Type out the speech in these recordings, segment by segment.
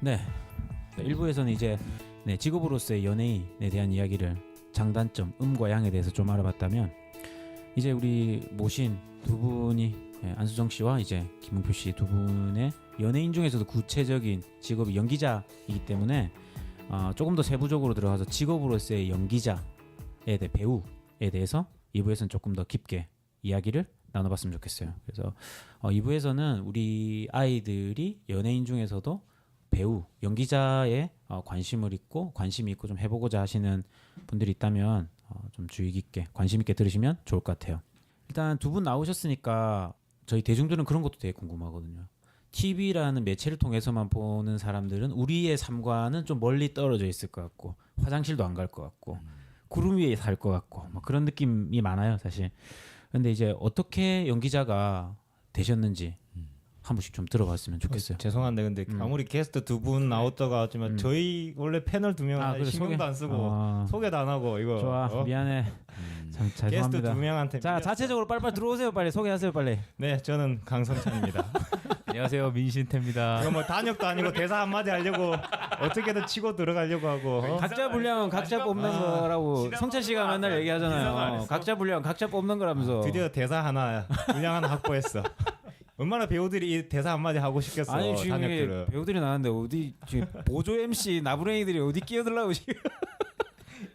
네. 1부에서는 이제 직업으로서의 연예인에 대한 이야기를 장단점, 음과 양에 대해서 좀 알아봤다면 이제 우리 모신 두 분이 안수정 씨와 이제 김웅표 씨 두 분의 연예인 중에서도 구체적인 직업이 연기자이기 때문에 조금 더 세부적으로 들어가서 직업으로서의 연기자에 대해 배우에 대해서 2부에서는 조금 더 깊게 이야기를 나눠봤으면 좋겠어요. 그래서 2부에서는 우리 아이들이 연예인 중에서도 배우, 연기자에 관심이 있고 좀 해보고자 하시는 분들이 있다면 좀 주의 깊게 관심 있게 들으시면 좋을 것 같아요. 일단 두 분 나오셨으니까 저희 대중들은 그런 것도 되게 궁금하거든요. TV라는 매체를 통해서만 보는 사람들은 우리의 삶과는 좀 멀리 떨어져 있을 것 같고 화장실도 안 갈 것 같고 구름 위에 살 것 같고 뭐 그런 느낌이 많아요, 사실. 근데 이제 어떻게 연기자가 되셨는지 한 분씩 좀 들어봤으면 좋겠어요. 죄송한데 근데 아무리 게스트 두 분 나왔다가 하지만 저희 원래 패널 두 명 그래, 신경도 안 쓰고 소개도 안 하고 이거 좋아 미안해. 참 게스트 죄송합니다. 두 명한테 자 자체적으로 빨리빨리 들어오세요. 빨리 소개하세요 빨리. 네 저는 강성찬입니다. 안녕하세요, 민신태입니다. 이거 뭐 단역도 아니고 대사 한마디 하려고 어떻게든 치고 들어가려고 하고 각자 분량 각자 뽑는 거라고 성찬 씨가 맨날 얘기하잖아요. 각자 분량 각자 뽑는 거라면서. 드디어 대사 하나 분량 하나 확보했어. 얼마나 배우들이 이 대사 한마디 하고 싶겠어. 아니 지금 단역들은. 배우들이 나왔는데 어디 지금 보조 MC 나부랭이들이 어디 끼어들라고 지금.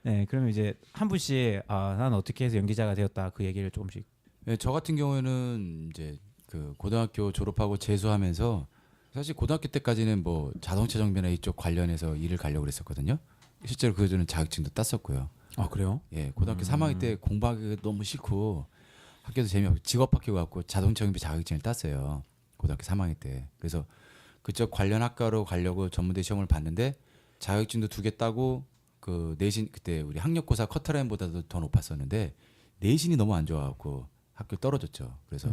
네 그러면 이제 한 분씩 난 어떻게 해서 연기자가 되었다 그 얘기를 조금씩. 네, 저 같은 경우에는 이제 그 고등학교 졸업하고 재수하면서 사실 고등학교 때까지는 뭐 자동차 정비나 이쪽 관련해서 일을 가려고 그랬었거든요. 실제로 그 전에 자격증도 땄었고요. 아 그래요? 예, 고등학교 3학년 때 공부하기 너무 싫고 학교도 재미없고 직업학교 갖고 자동차 정비 자격증을 땄어요. 고등학교 3학년 때. 그래서 그쪽 관련 학과로 가려고 전문대 시험을 봤는데 자격증도 2개 따고 그 내신 그때 우리 학력고사 커트라인보다도 더 높았었는데 내신이 너무 안 좋아갖고 학교 떨어졌죠. 그래서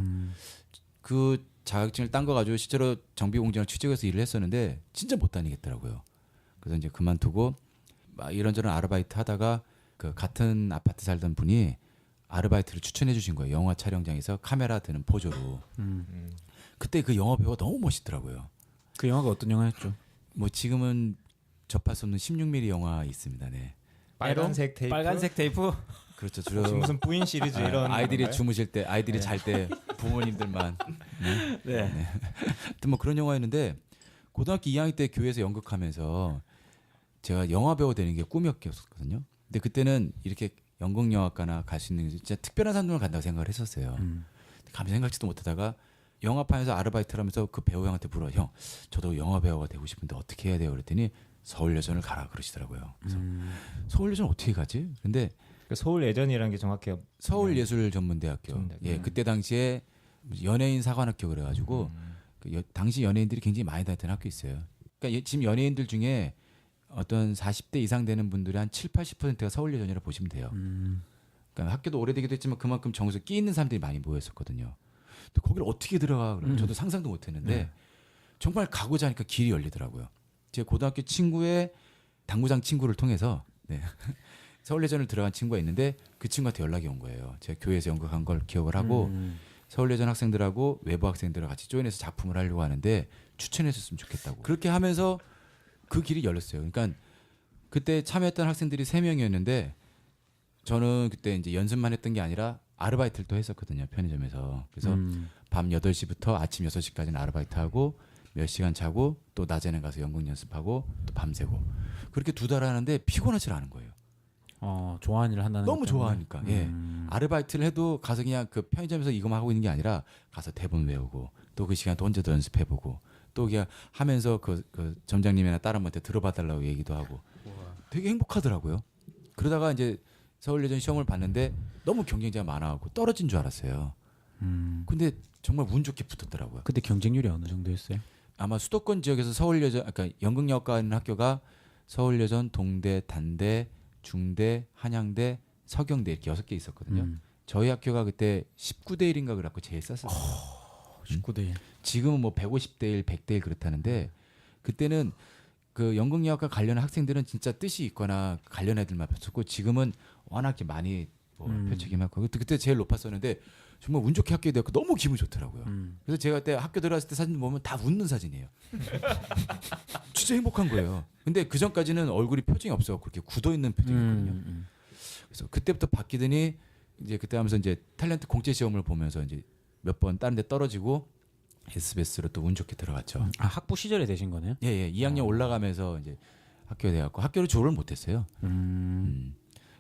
그 자격증을 딴 거 가지고 실제로 정비공장을 취직해서 일을 했었는데 진짜 못 다니겠더라고요. 그래서 이제 그만두고 막 이런저런 아르바이트 하다가 그 같은 아파트 살던 분이 아르바이트를 추천해 주신 거예요. 영화 촬영장에서 카메라 드는 보조로. 그때 그 영화 배우가 너무 멋있더라고요. 그 영화가 어떤 영화였죠? 뭐 지금은 접할 수 없는 16mm 영화 있습니다. 네. 빨간색 테이프. 빨간색 테이프. 그렇죠. 주로 혹시 무슨 부인 시리즈 이런 아이들이 건가요? 주무실 때, 아이들이 잘 때 부모님들만. 네. 하여튼 뭐 그런 영화였는데 고등학교 2학년 때 교회에서 연극하면서 제가 영화 배우 되는 게 꿈이었거든요. 근데 그때는 이렇게 연극영화과나 갈 수 있는 진짜 특별한 사람들만 간다고 생각을 했었어요. 감히 생각지도 못하다가 영화판에서 아르바이트를 하면서 그 배우 형한테 물어. 형, 저도 영화 배우가 되고 싶은데 어떻게 해야 돼요? 그랬더니 서울예전을 가라 그러시더라고요. 그래서 서울예전 어떻게 가지? 근데 그 서울 예전이라는 게 정확해요. 서울예술전문대학교. 전문대학교. 예, 그때 당시에 연예인 사관학교 그래가지고 당시 연예인들이 굉장히 많이 다녔던 학교 있어요. 그러니까 지금 연예인들 중에 어떤 40대 이상 되는 분들이 한 7, 80%가 서울예전이라고 보시면 돼요. 그러니까 학교도 오래되기도 했지만 그만큼 정서에 끼 있는 사람들이 많이 모였었거든요. 근데 거기를 어떻게 들어가? 그러면 저도 상상도 못했는데 정말 가고자 하니까 길이 열리더라고요. 제 고등학교 친구의 당구장 친구를 통해서 서울예전을 들어간 친구가 있는데 그 친구한테 연락이 온 거예요. 제가 교회에서 연극한 걸 기억을 하고 서울예전 학생들하고 외부 학생들과 같이 조인해서 작품을 하려고 하는데 추천해 줬으면 좋겠다고. 그렇게 하면서 그 길이 열렸어요. 그러니까 그때 참여했던 학생들이 3명이었는데 저는 그때 이제 연습만 했던 게 아니라 아르바이트를 또 했었거든요. 편의점에서. 그래서 밤 8시부터 아침 6시까지는 아르바이트하고 몇 시간 자고 또 낮에는 가서 연극 연습하고 또 밤새고 그렇게 2달 하는데 피곤하지 않은 거예요. 좋아하는 일을 한다는 너무 것 때문에. 좋아하니까. 예. 아르바이트를 해도 가서 그냥 그 편의점에서 이거만 하고 있는 게 아니라 가서 대본 외우고 또 그 시간 또 혼자도 연습해보고 또 그냥 하면서 그 점장님이나 다른 분한테 들어봐달라고 얘기도 하고 되게 행복하더라고요. 그러다가 이제 서울예전 시험을 봤는데 너무 경쟁자가 많아갖고 떨어진 줄 알았어요. 근데 정말 운 좋게 붙었더라고요. 그때 경쟁률이 어느 정도였어요? 아마 수도권 지역에서 서울예전, 그러니까 연극영화과 있는 학교가 서울예전, 동대, 단대, 중대, 한양대, 서경대 이렇게 6개 있었거든요. 저희 학교가 그때 19대 1인가 그래갖고 제일 쌌었어요. 19대 1. 지금은 뭐 150대 1, 100대 1 그렇다는데 그때는 그 연극영화과 관련 학생들은 진짜 뜻이 있거나 관련 애들만 펼쳤고 지금은 워낙 많이 뭐 펼치기 많고 그때 제일 높았었는데 정말 운 좋게 학교에 되었고 너무 기분 좋더라고요. 그래서 제가 그때 학교 들어갔을 때 사진 보면 다 웃는 사진이에요. 진짜 행복한 거예요. 근데 그 전까지는 얼굴이 표정이 없어서 그렇게 굳어 있는 표정이었거든요. 그래서 그때부터 바뀌더니 이제 그때 하면서 이제 탤런트 공채 시험을 보면서 이제 몇 번 다른 데 떨어지고 SBS로 또 운 좋게 들어갔죠. 아, 학부 시절에 되신 거네요? 예, 2학년 올라가면서 이제 학교에 돼갖고 학교를 졸업을 못했어요.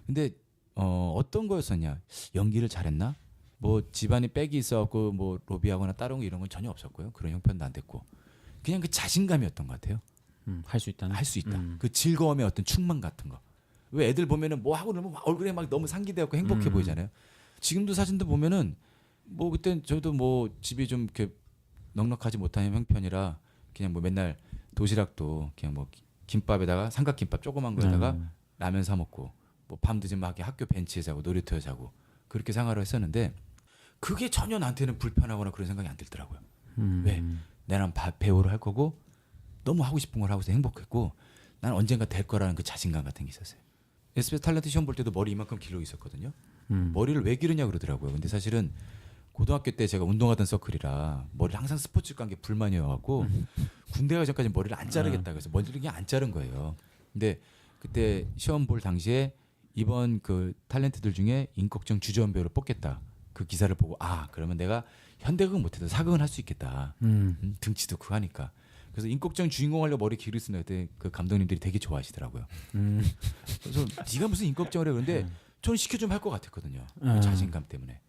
근데 어떤 거였었냐? 연기를 잘했나? 뭐 집안에 백이 있어갖고 뭐 로비하거나 다른 거 이런 건 전혀 없었고요. 그런 형편도 안 됐고 그냥 그 자신감이었던 것 같아요. 할 수 있다는. 할 수 있다. 그 즐거움의 어떤 충만 같은 거. 왜 애들 보면은 뭐 하고 그러면 얼굴에 막 너무 상기되었고 행복해 보이잖아요. 지금도 사진도 보면은 뭐 그때 저도 뭐 집이 좀 이렇게 넉넉하지 못한 형편이라 그냥 뭐 맨날 도시락도 그냥 뭐 김밥에다가 삼각김밥 조그만 거에다가 라면 사 먹고 뭐 밤 늦은하게 학교 벤치에 자고 놀이터에 자고 그렇게 생활을 했었는데 그게 전혀 나한테는 불편하거나 그런 생각이 안 들더라고요. 왜? 나는 배우를 할 거고 너무 하고 싶은 걸 하고서 행복했고 난 언젠가 될 거라는 그 자신감 같은 게 있었어요. SBS 탤런트 시험 볼 때도 머리 이만큼 기르고 있었거든요. 머리를 왜 기르냐 그러더라고요. 근데 사실은 고등학교 때 제가 운동하던 서클이라 머리를 항상 스포츠 관계 불만이어갖고 군대 가기 전까지 머리를 안 자르겠다 그래서 머리를 그냥 안 자른 거예요. 근데 그때 시험 볼 당시에 이번 그 탤런트들 중에 임꺽정 주저원 배우를 뽑겠다 그 기사를 보고 아 그러면 내가 현대극은 못해도 사극은 할 수 있겠다. 등치도 크고 하니까. 그래서 임꺽정 주인공 하려고 머리 기를 쓰는 그때 그 감독님들이 되게 좋아하시더라고요. 그래서 네가 무슨 임꺽정을 해 그런데 저는 시켜주면 할 것 같았거든요. 그 자신감 때문에.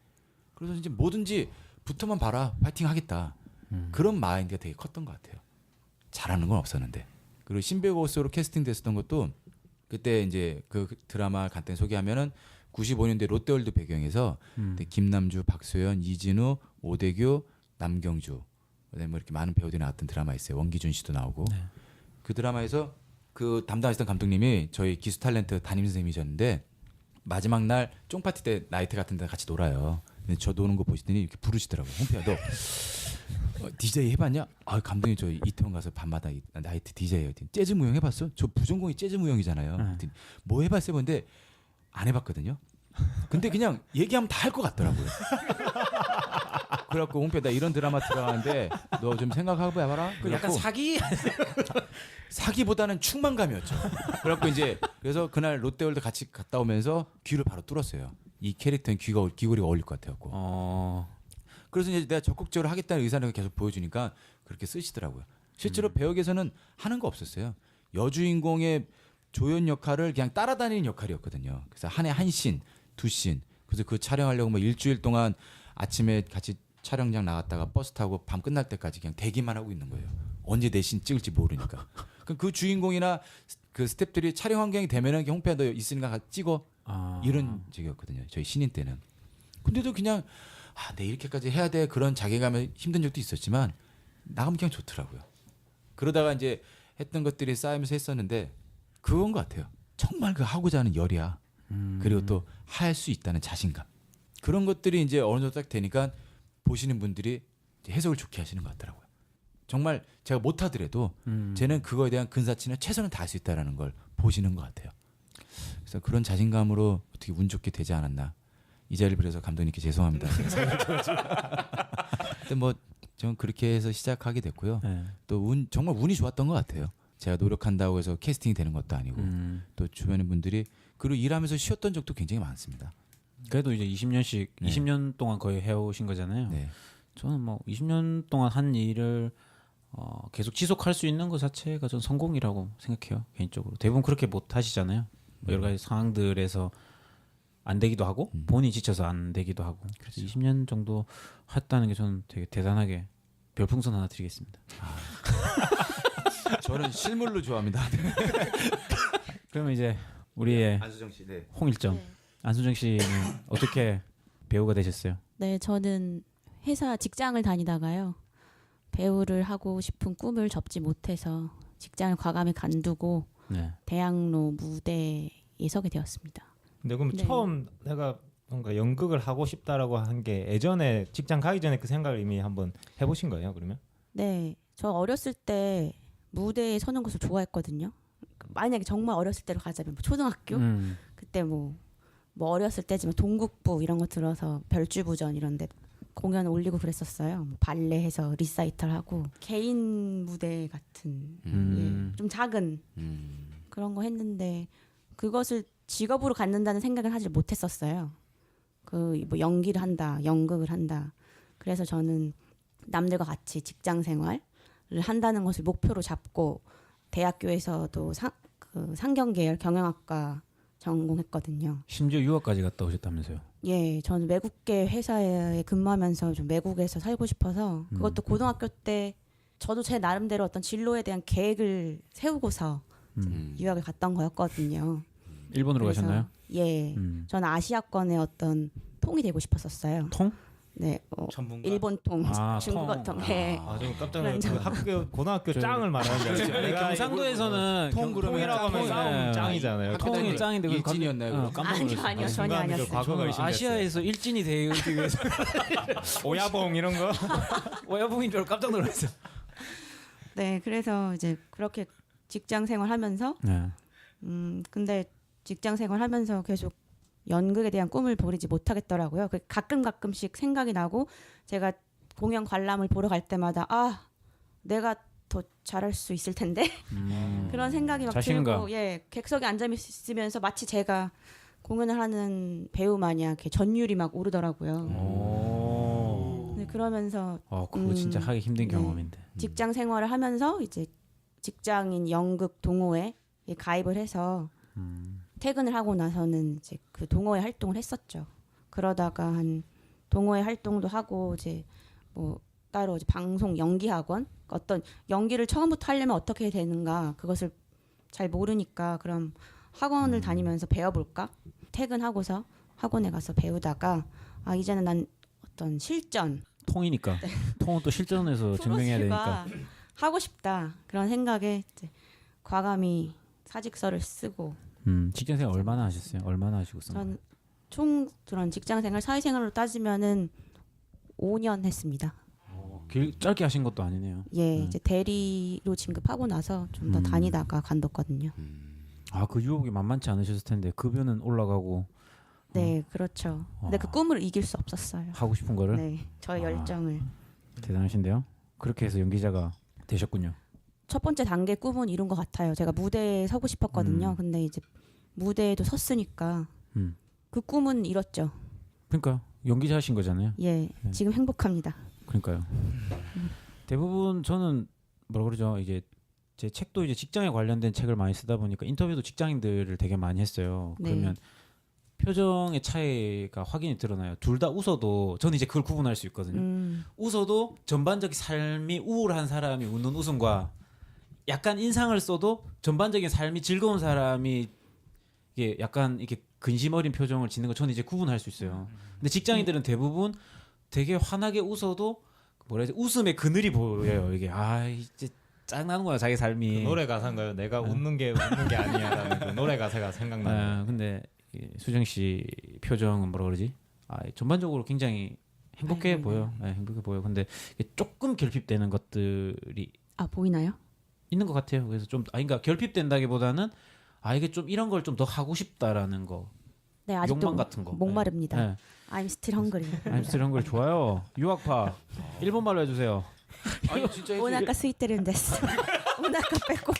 그래서 이제 뭐든지 붙어만 봐라 파이팅 하겠다. 그런 마인드가 되게 컸던 것 같아요. 잘하는 건 없었는데. 그리고 신배우 호스로 캐스팅됐었던 것도 그때 이제 그 드라마 간단히 소개하면은 95년대 롯데월드 배경에서 그때 김남주, 박소연, 이진우, 오대규, 남경주 그다음에 뭐 이렇게 많은 배우들이 나왔던 드라마 있어요. 원기준 씨도 나오고 그 드라마에서 그 담당하시던 감독님이 저희 기수 탤런트 담임 선생님이셨는데 마지막 날 쫑파티 때 나이트 같은 데 같이 놀아요. 근데 저 노는 거 보시더니 이렇게 부르시더라고요. 홍피야 너 DJ 해봤냐? 아 감독님 저 이태원 가서 밤마다 나이트 DJ예요. 재즈 무용 해봤어? 저 부전공이 재즈 무용이잖아요. 뭐 해봤어요? 근데 안 해봤거든요. 근데 그냥 얘기하면 다 할 것 같더라고요. 그래갖고 홍피야 나 이런 드라마 들어가는데 너 좀 생각하고 해봐라. 약간 사기? 사기보다는 충만감이었죠. 그래갖고 이제 그래서 그날 롯데월드 같이 갔다 오면서 귀를 바로 뚫었어요. 이 캐릭터는 귀걸이가 어울릴 것 같아갖고. 그래서 이제 내가 적극적으로 하겠다는 의사를 계속 보여주니까 그렇게 쓰시더라고요. 실제로 배역에서는 하는 거 없었어요. 여주인공의 조연 역할을 그냥 따라다니는 역할이었거든요. 그래서 한 해 한 씬, 두 씬. 그래서 그 촬영하려고 뭐 일주일 동안 아침에 같이 촬영장 나갔다가 버스 타고 밤 끝날 때까지 그냥 대기만 하고 있는 거예요. 언제 내 씬 찍을지 모르니까. 그럼 그 주인공이나 그 스태프들이 촬영 환경이 되면은 홍패야 너 있으니까 같이 찍어. 이런 적이었거든요. 저희 신인 때는. 근데도 그냥 내 이렇게까지 해야 돼 그런 자괴감에 힘든 적도 있었지만 나가면 그냥 좋더라고요. 그러다가 이제 했던 것들이 쌓이면서 했었는데 그건 것 같아요. 정말 그 하고자 하는 열이야. 그리고 또 할 수 있다는 자신감. 그런 것들이 이제 어느 정도 딱 되니까 보시는 분들이 해석을 좋게 하시는 것 같더라고요. 정말 제가 못하더라도 쟤는 그거에 대한 근사치는 최선을 다할 수 있다는 걸 보시는 것 같아요. 그래서 그런 자신감으로 어떻게 운 좋게 되지 않았나. 이 자리를 빌어서 감독님께 죄송합니다. 근데 뭐 저는 그렇게 해서 시작하게 됐고요. 또 정말 운이 좋았던 것 같아요. 제가 노력한다고 해서 캐스팅이 되는 것도 아니고 또 주변의 분들이 그리고 일하면서 쉬었던 적도 굉장히 많습니다. 그래도 이제 20년씩 20년 동안 거의 해오신 거잖아요. 네. 저는 뭐 20년 동안 한 일을 계속 지속할 수 있는 것 자체가 전 성공이라고 생각해요. 개인적으로 대부분 그렇게 못 하시잖아요. 뭐 여러 가지 상황들에서 안 되기도 하고 본인이 지쳐서 안 되기도 하고. 그래서 20년 정도 했다는 게 저는 되게 대단하게 별풍선 하나 드리겠습니다. 저는 실물로 좋아합니다. 그러면 이제 우리의 안수정 씨, 네. 홍일점 안수정 씨는 어떻게 배우가 되셨어요? 네, 저는 회사 직장을 다니다가요. 배우를 하고 싶은 꿈을 접지 못해서 직장을 과감히 간두고 대학로 무대에 서게 되었습니다. 근데 그럼 네. 처음 내가 뭔가 연극을 하고 싶다라고 한 게 예전에 직장 가기 전에 그 생각을 이미 한번 해보신 거예요? 그러면? 네, 저 어렸을 때 무대에 서는 것을 좋아했거든요. 만약에 정말 어렸을 때로 가자면 뭐 초등학교 그때 뭐 어렸을 때지만 동국부 이런 거 들어서 별주부전 이런데 공연 올리고 그랬었어요. 뭐 발레해서 리사이탈하고 개인 무대 같은 예, 좀 작은 그런 거 했는데 그것을 직업으로 갖는다는 생각을 하지 못했었어요. 그 뭐 연기를 한다, 연극을 한다. 그래서 저는 남들과 같이 직장 생활을 한다는 것을 목표로 잡고 대학교에서도 상경계열 경영학과 전공했거든요. 심지어 유학까지 갔다 오셨다면서요? 예, 저는 외국계 회사에 근무하면서 좀 외국에서 살고 싶어서 그것도 고등학교 때 저도 제 나름대로 어떤 진로에 대한 계획을 세우고서 유학을 갔던 거였거든요. 일본으로 그래서, 가셨나요? 예, 저는 아시아권의 어떤 통이 되고 싶었어요. 통? 네, 전문가. 일본 통, 아, 중국어 통. 예. 좀 깜짝 놀랐어요. 그 학교 고등학교 짱을 말하는 줄 알았어요. 경상도에서는 통이라고 하면 싸움 짱이잖아요. 통이 짱인데 그걸 일진이었나요? 깜짝 놀랐어요. 아니요, 전혀 순간 그 아니었어요. 과거가 저는 의심됐어요. 아시아에서 일진이 되기 위해서 오야봉 이런 거. 오야봉인 줄 알고 깜짝 놀랐어요. 네, 그래서 이제 그렇게 직장 생활하면서 네. 근데 직장 생활하면서 계속 연극에 대한 꿈을 버리지 못하겠더라고요. 가끔씩 생각이 나고 제가 공연 관람을 보러 갈 때마다 아 내가 더 잘할 수 있을 텐데 그런 생각이 막 자신감. 들고 예 객석에 앉아 있으면서 마치 제가 공연을 하는 배우 마냥 이렇게 전율이 막 오르더라고요. 오. 네, 그러면서 그거 진짜 하기 힘든 네. 경험인데. 직장 생활을 하면서 이제 직장인 연극 동호회에 가입을 해서 퇴근을 하고 나서는 이제 그 동호회 활동을 했었죠. 그러다가 한 동호회 활동도 하고 이제 뭐 따로 이제 방송 연기 학원 어떤 연기를 처음부터 하려면 어떻게 되는가 그것을 잘 모르니까 그럼 학원을 다니면서 배워볼까? 퇴근하고서 학원에 가서 배우다가 아 이제는 난 어떤 실전 통이니까. 통은 또 실전에서 증명해야 되니까. 프로스가 하고 싶다 그런 생각에 이제 과감히 사직서를 쓰고 직장생활 얼마나 하셨어요? 얼마나 하시고 쓴 거예요? 전 총 그런 직장생활 사회생활로 따지면은 5년 했습니다. 짧게 하신 것도 아니네요. 예, 이제 대리로 진급하고 나서 좀 더 다니다가 관뒀거든요. 그 유혹이 만만치 않으셨을 텐데 급여는 올라가고 네, 그렇죠. 근데 그 꿈을 이길 수 없었어요. 하고 싶은 거를 네, 저의 열정을. 대단하신데요. 그렇게 해서 연기자가 되셨군요. 첫 번째 단계 꿈은 이룬 것 같아요. 제가 무대에 서고 싶었거든요. 근데 이제 무대에도 섰으니까 그 꿈은 이뤘죠. 그러니까 연기자 하신 거잖아요. 예, 지금 행복합니다. 그러니까요. 대부분 저는 뭐라 그러죠? 이제 제 책도 이제 직장에 관련된 책을 많이 쓰다 보니까 인터뷰도 직장인들을 되게 많이 했어요. 네. 그러면 표정의 차이가 확연히 드러나요. 둘 다 웃어도 저는 이제 그걸 구분할 수 있거든요. 웃어도 전반적인 삶이 우울한 사람이 웃는 웃음과 약간 인상을 써도 전반적인 삶이 즐거운 사람이 이게 약간 이렇게 근심 어린 표정을 짓는 거 저는 이제 구분할 수 있어요. 근데 직장인들은 대부분 되게 환하게 웃어도 뭐라 해야 지 웃음의 그늘이 보여요. 이게 이제 짱나는 거야 자기 삶이. 그 노래 가사인가요? 내가 웃는 게 아니야라는 그 노래 가사가 생각나요. 근데 수정 씨 표정은 뭐라 그러지? 전반적으로 굉장히 행복해 보여. 행복해 보여. 근데 이게 조금 결핍되는 것들이 보이나요? 있는 것 같아요. 그래서 좀 그러니까 결핍된다기보다는 이게 좀 이런 걸 좀 더 하고 싶다라는 거. 네, 아직도 욕망 같은 거. 목마릅니다. 네. I'm still hungry. I'm still hungry 좋아요. 유학파 일본 말로 해주세요. 아니 진짜 오나카 스위테른 데스. 오나카 빼고.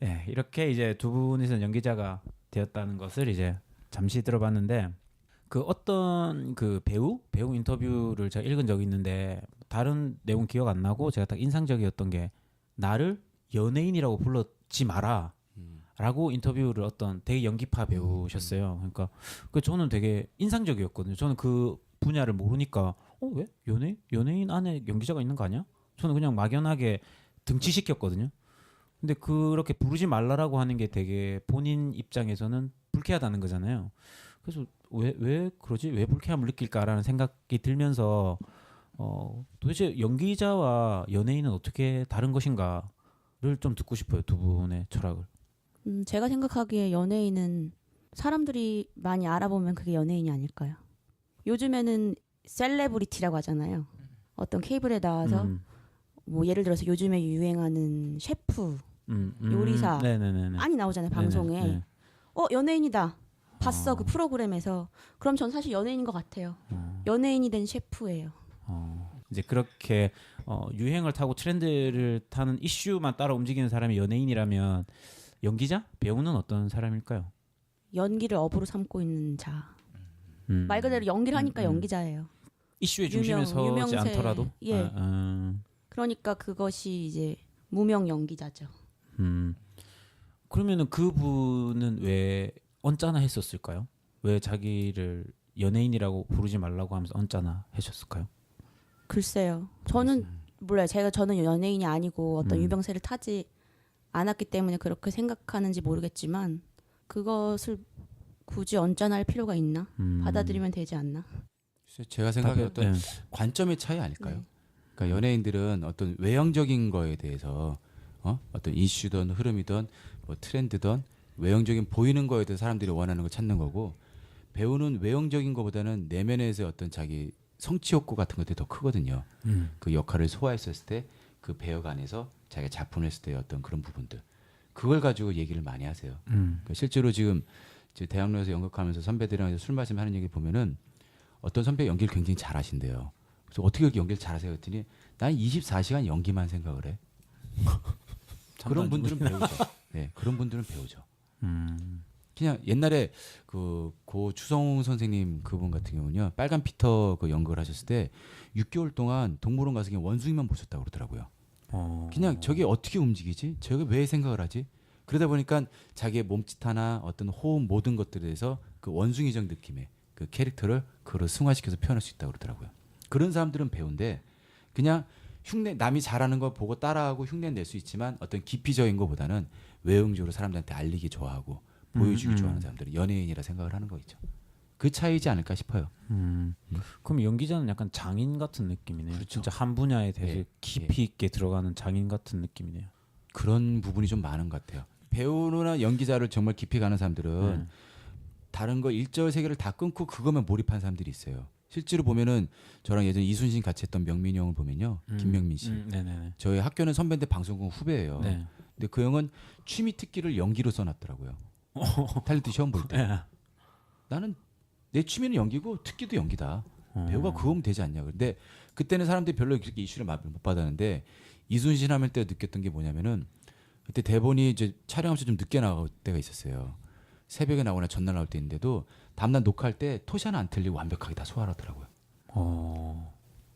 네, 이렇게 이제 두 분이서 연기자가 되었다는 것을 이제 잠시 들어봤는데 그 어떤 그 배우 인터뷰를 제가 읽은 적이 있는데 다른 내용 기억 안 나고 제가 딱 인상적이었던 게 나를 연예인이라고 불렀지 마라. 라고 인터뷰를 어떤 되게 연기파 배우셨어요. 그러니까 저는 되게 인상적이었거든요. 저는 그 분야를 모르니까 왜 연예인 안에 연기자가 있는 거 아니야? 저는 그냥 막연하게 등치시켰거든요. 근데 그렇게 부르지 말라라고 하는 게 되게 본인 입장에서는 불쾌하다는 거잖아요. 그래서 왜 그러지? 왜 불쾌함을 느낄까라는 생각이 들면서 도대체 연기자와 연예인은 어떻게 다른 것인가를 좀 듣고 싶어요. 두 분의 철학을. 제가 생각하기에 연예인은 사람들이 많이 알아보면 그게 연예인이 아닐까요? 요즘에는 셀레브리티라고 하잖아요. 어떤 케이블에 나와서 뭐 예를 들어서 요즘에 유행하는 셰프, 요리사 네네네. 많이 나오잖아요 방송에. 네네. 연예인이다. 봤어 그 프로그램에서. 그럼 전 사실 연예인인 것 같아요. 연예인이 된 셰프예요. 이제 그렇게 유행을 타고 트렌드를 타는 이슈만 따라 움직이는 사람이 연예인이라면 연기자, 배우는 어떤 사람일까요? 연기를 업으로 삼고 있는 자. 말 그대로 연기를 하니까 연기자예요. 이슈의 중심에 유명- 서지 유명세. 않더라도. 예. 그러니까 그것이 이제 무명 연기자죠. 그러면은 그분은 왜 언짢아 했었을까요? 왜 자기를 연예인이라고 부르지 말라고 하면서 언짢아 하셨을까요? 글쎄요. 저는 몰라요. 저는 연예인이 아니고 어떤 유명세를 타지 않았기 때문에 그렇게 생각하는지 모르겠지만 그것을 굳이 언짢아할 필요가 있나? 받아들이면 되지 않나? 제가 생각에 어떤 네. 관점의 차이 아닐까요? 네. 그러니까 연예인들은 어떤 외형적인 거에 대해서 어떤 이슈든 흐름이든 뭐 트렌드든 외형적인 보이는 거에 대해서 사람들이 원하는 걸 찾는 거고, 배우는 외형적인 거보다는 내면에서 어떤 자기 성취 욕구 같은 것들이 더 크거든요. 그 역할을 소화했었을 때 그 배역 안에서 자기가 작품을 했을 때 어떤 그런 부분들, 그걸 가지고 얘기를 많이 하세요. 그러니까 실제로 지금 대학로에서 연극하면서 선배들이랑 술 마시면 하는 얘기 보면은 어떤 선배 연기를 굉장히 잘하신대요. 그래서 어떻게 그렇게 연기를 잘하세요? 했더니 난 24시간 연기만 생각을 해. 그런 분들은 배우죠. 네, 그런 분들은 배우죠. 그냥 옛날에 고 추성훈 선생님 그분 같은 경우는요, 빨간 피터 그 연극을 하셨을 때 6개월 동안 동물원 가서 그냥 원숭이만 보셨다고 그러더라고요. 그냥 저게 어떻게 움직이지? 저게 왜 생각을 하지? 그러다 보니까 자기의 몸짓 하나, 어떤 호흡 모든 것들에 대해서 그 원숭이적 느낌의 그 캐릭터를 그걸 승화시켜서 표현할 수 있다고 그러더라고요. 그런 사람들은 배우인데 그냥 흉내, 남이 잘하는 거 보고 따라하고 흉내 낼 수 있지만 어떤 깊이적인 것보다는 외형적으로 사람들한테 알리기 좋아하고 보여주기 좋아하는 사람들은 연예인이라 생각을 하는 거 있죠. 그 차이지 않을까 싶어요. 그럼 연기자는 약간 장인 같은 느낌이네요. 그렇죠. 진짜 한 분야에 대해서 예, 깊이 있게 들어가는 장인 같은 느낌이네요. 그런 부분이 좀 많은 것 같아요. 배우나 연기자를 정말 깊이 가는 사람들은 다른 거 일절 세계를 다 끊고 그것만 몰입한 사람들이 있어요. 실제로 보면은 저랑 예전에 이순신 같이 했던 명민이 형을 보면요. 김명민 씨. 네네네. 저희 학교는 선배인데 방송국 후배예요. 네. 근데 그 형은 취미 특기를 연기로 써놨더라고요. 탤런트 시험 볼 때. 네. 나는 내 취미는 연기고 특기도 연기다. 배우가 그거면 되지 않냐. 근데 그때는 사람들이 별로 그렇게 이슈를 못 받았는데 이순신 하면 때 느꼈던 게 뭐냐면은 그때 대본이 이제 촬영하면서 좀 늦게 나갈 때가 있었어요. 새벽에 나오거나 전날 나올 때인데도 다음날 녹화할 때 토시 하나 안 틀리고 완벽하게 다 소화를 하더라고요.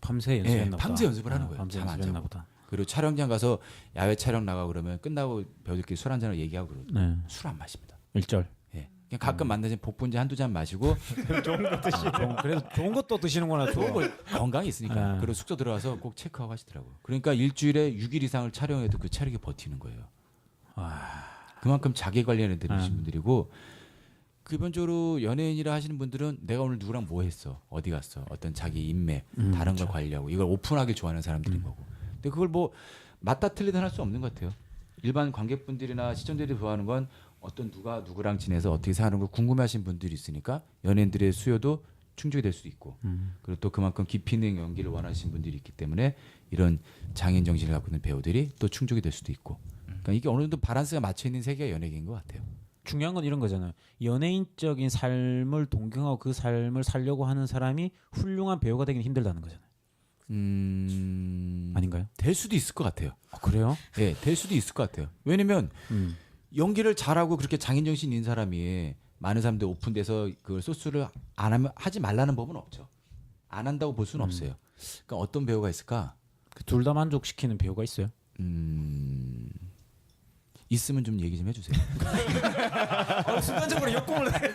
밤새 연습했나 보다. 밤새 연습을 하는 거예요. 밤새 잠 안 연습했나 자고. 보다. 그리고 촬영장 가서 야외 촬영 나가 그러면 끝나고 배우들끼리 술 한잔을 얘기하고 그러거든요. 네. 술 안 마십니다. 일절. 예. 그냥 가끔 만나서 복분자 한두 잔 마시고 그래도 좋은 것도 드시는구나. 좋은 걸 건강이 있으니까. 네. 그리고 숙소 들어가서 꼭 체크하고 하시더라고요. 그러니까 일주일에 6일 이상을 촬영해도 그 체력이 버티는 거예요. 그만큼 자기 관리하는 되신 분들이고, 기본적으로 연예인이라 하시는 분들은 내가 오늘 누구랑 뭐 했어, 어디 갔어, 어떤 자기 인맥, 다른 걸 관리하고 이걸 오픈하길 좋아하는 사람들인 거고. 근데 그걸 뭐 맞다 틀리다 할 수 없는 것 같아요. 일반 관객분들이나 시청자들이 좋아하는 건 어떤 누가 누구랑 지내서 어떻게 사는 걸 궁금해하시는 분들이 있으니까 연예인들의 수요도 충족이 될 수 있고, 그리고 또 그만큼 깊이 있는 연기를 원하시는 분들이 있기 때문에 이런 장인 정신을 갖고 있는 배우들이 또 충족이 될 수도 있고. 그러니까 이게 어느 정도 밸런스가 맞춰 있는 세계가 연예계인 것 같아요. 중요한 건 이런 거잖아요. 연예인적인 삶을 동경하고 그 삶을 살려고 하는 사람이 훌륭한 배우가 되기는 힘들다는 거잖아요. 아닌가요? 될 수도 있을 것 같아요. 그래요? 예, 될 수도 있을 것 같아요. 왜냐면 연기를 잘하고 그렇게 장인 정신 있는 사람이 많은 사람들 오픈돼서 그 소스를 안 하면 하지 말라는 법은 없죠. 안 한다고 볼 수는 없어요. 그러니까 어떤 배우가 있을까? 둘 다 만족시키는 배우가 있어요? 있으면 좀 얘기 좀 해주세요. 순간적으로 역공을 해요.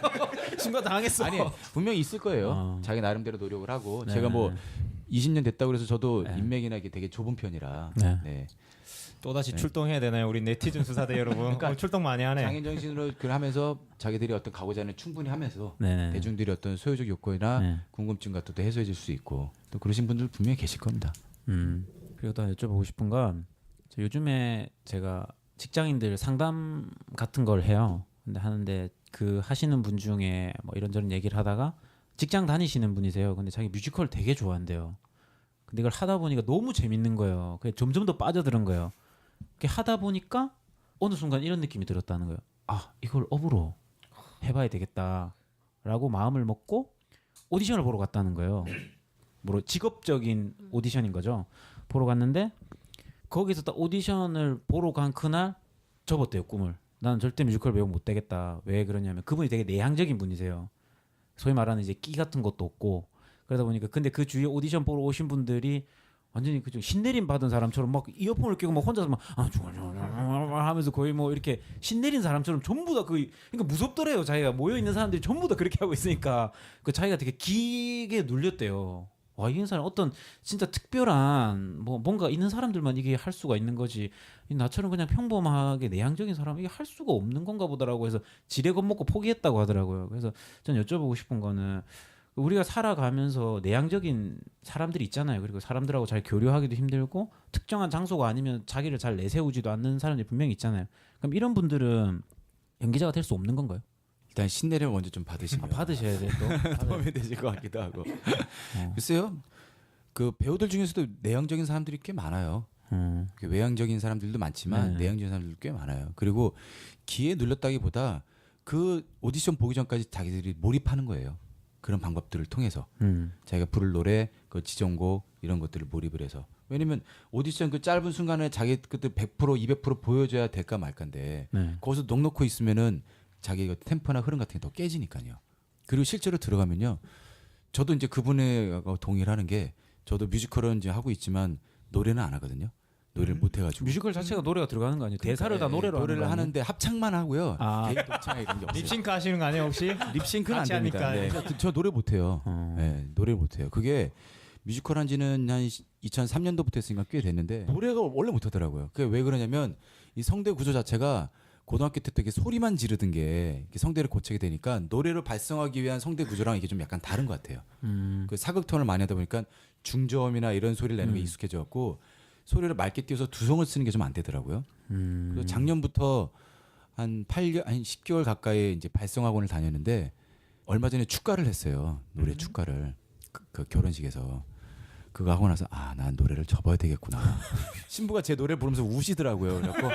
순간 당했어. 아니 분명히 있을 거예요. 자기 나름대로 노력을 하고. 네. 제가 뭐 20년 됐다고 그래서 저도 네. 인맥이나 이게 되게 좁은 편이라. 네. 네. 또다시 출동해야 되나요? 우리 네티즌 수사대 여러분. 그러니까 출동 많이 하네. 장인 정신으로 그걸 하면서 자기들이 어떤 가고자 하는 충분히 하면서 네네. 대중들이 어떤 소유적 욕구나 네. 궁금증 같은 것도 해소해 줄 수 있고, 또 그러신 분들 분명히 계실 겁니다. 그리고 또 여쭤보고 싶은 건, 요즘에 제가 직장인들 상담 같은 걸 해요. 근데 하는데 그 하시는 분 중에 뭐 이런저런 얘기를 하다가 직장 다니시는 분이세요. 근데 자기 뮤지컬 되게 좋아한대요. 근데 이걸 하다 보니까 너무 재밌는 거예요. 그게 점점 더 빠져드는 거예요. 그렇게 하다 보니까 어느 순간 이런 느낌이 들었다는 거예요. 아, 이걸 업으로 해봐야 되겠다. 라고 마음을 먹고 오디션을 보러 갔다는 거예요. 뭐 직업적인 오디션인 거죠. 보러 갔는데 거기서 딱 오디션을 보러 간 그날 접었대요, 꿈을. 나는 절대 뮤지컬 배우 못 되겠다. 왜 그러냐면 그분이 되게 내향적인 분이세요. 소위 말하는 이제 끼 같은 것도 없고 그러다 보니까 근데 그 주위에 오디션 보러 오신 분들이 완전히 그좀 신내림 받은 사람처럼 막 이어폰을 끼고 막 혼자서 막 하면서 거의 뭐 이렇게 신내린 사람처럼 전부 다 그러니까 무섭더래요. 자기가 모여 있는 사람들이 전부 다 그렇게 하고 있으니까 그 자기가 되게 기게 눌렸대요. 와, 이 사람 어떤 진짜 특별한 뭐 뭔가 있는 사람들만 이게 할 수가 있는 거지. 나처럼 그냥 평범하게 내향적인 사람 이게 할 수가 없는 건가 보다라고 해서 지레 겁먹고 포기했다고 하더라고요. 그래서 전 여쭤보고 싶은 거는 우리가 살아가면서 내향적인 사람들이 있잖아요. 그리고 사람들하고 잘 교류하기도 힘들고 특정한 장소가 아니면 자기를 잘 내세우지도 않는 사람들이 분명히 있잖아요. 그럼 이런 분들은 연기자가 될 수 없는 건가요? 일단 신내를 먼저 좀 받으시면 받으셔야 돼요. 또 도움이 되실 것 같기도 하고. 글쎄요. 그 배우들 중에서도 내향적인 사람들이 꽤 많아요. 외향적인 사람들도 많지만 내향적인 사람들도 꽤 많아요. 그리고 기에 눌렸다기보다 그 오디션 보기 전까지 자기들이 몰입하는 거예요. 그런 방법들을 통해서 자기가 부를 노래, 그 지정곡 이런 것들을 몰입을 해서. 왜냐면 오디션 그 짧은 순간에 자기 그때 100% 200% 보여줘야 될까 말까인데 거기서 넋 놓고 있으면은 자기가 템포나 흐름 같은 게 더 깨지니까요. 그리고 실제로 들어가면요. 저도 이제 그분에 동의를 하는 게 저도 뮤지컬은 이제 하고 있지만 노래는 안 하거든요. 노래를 못 해가지고. 뮤지컬 자체가 노래가 들어가는 거 아니에요? 대사를 다 노래로 노래를 하는 하는데 합창만 하고요. 아. 개인 독창 이런 게 없어요. 립싱크 하시는 거 아니에요 혹시? 립싱크는 안 같이 됩니다. 하니까. 네. 저 노래 못 해요. 네, 노래 못 해요. 그게 뮤지컬 한 지는 한 2003년도부터 했으니까 꽤 됐는데 노래가 원래 못 하더라고요. 그게 왜 그러냐면 이 성대 구조 자체가 고등학교 때 되게 소리만 지르던 게 성대를 고치게 되니까 노래를 발성하기 위한 성대 구조랑 이게 좀 약간 다른 것 같아요. 그 사극톤을 많이 하다 보니까 중저음이나 이런 소리를 내는 게 익숙해져갖고 소리를 맑게 띄워서 두성을 쓰는 게 좀 안 되더라고요. 그래서 작년부터 한 10개월 가까이 이제 발성학원을 다녔는데 얼마 전에 축가를 했어요. 노래 축가를 그 결혼식에서. 그거 하고 나서 난 노래를 접어야 되겠구나. 신부가 제 노래를 부르면서 우시더라고요. 그래갖고